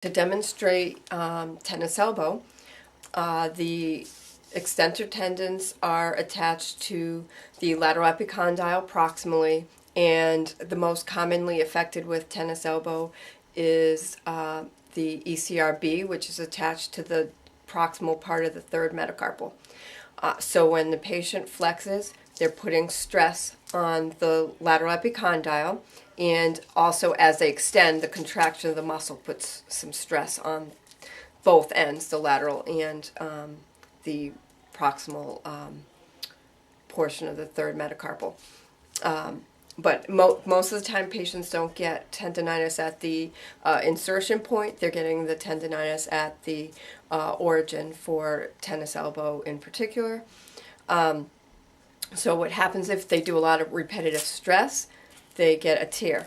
To demonstrate tennis elbow, the extensor tendons are attached to the lateral epicondyle proximally, and the most commonly affected with tennis elbow is the ECRB, which is attached to the proximal part of the third metacarpal. So when the patient flexes, they're putting stress on the lateral epicondyle, and also as they extend, the contraction of the muscle puts some stress on both ends, the lateral and the proximal portion of the third metacarpal. But most of the time patients don't get tendonitis at the insertion point. They're getting the tendonitis at the origin for tennis elbow in particular. So what happens if they do a lot of repetitive stress, they get a tear.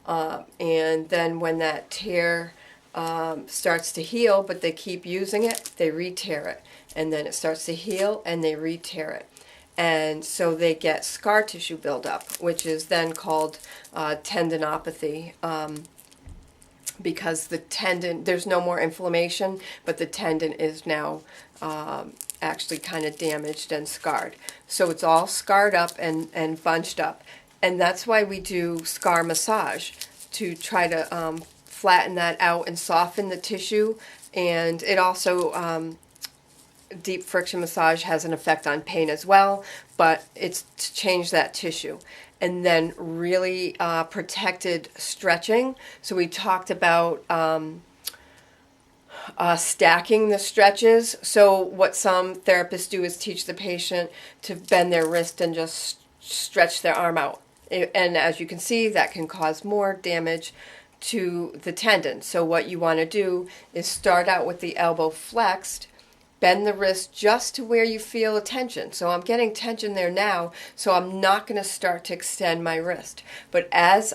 And then when that tear starts to heal, but they keep using it, they re-tear it. And then it starts to heal and they re-tear it. And so they get scar tissue buildup, which is then called tendinopathy, because the tendon, there's no more inflammation, but the tendon is now actually kind of damaged and scarred. So it's all scarred up and bunched up. And that's why we do scar massage, to try to flatten that out and soften the tissue. And it also, deep friction massage has an effect on pain as well, but it's to change that tissue. And then really protected stretching. So we talked about stacking the stretches. So what some therapists do is teach the patient to bend their wrist and just stretch their arm out. And as you can see, that can cause more damage to the tendon. So what you want to do is start out with the elbow flexed, bend the wrist just to where you feel a tension. So I'm getting tension there now, so I'm not going to start to extend my wrist. But as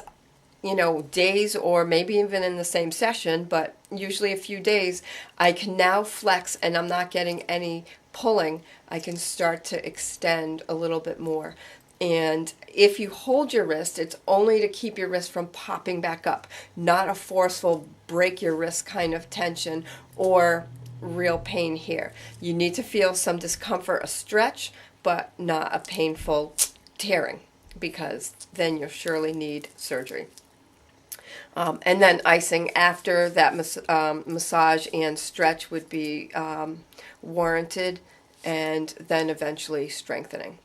days, or maybe even in the same session, but usually a few days, I can now flex and I'm not getting any pulling. I can start to extend a little bit more. And if you hold your wrist, it's only to keep your wrist from popping back up, not a forceful break your wrist kind of tension or real pain here. You need to feel some discomfort, a stretch, but not a painful tearing, because then you'll surely need surgery. And then icing after that massage and stretch would be warranted, and then eventually strengthening.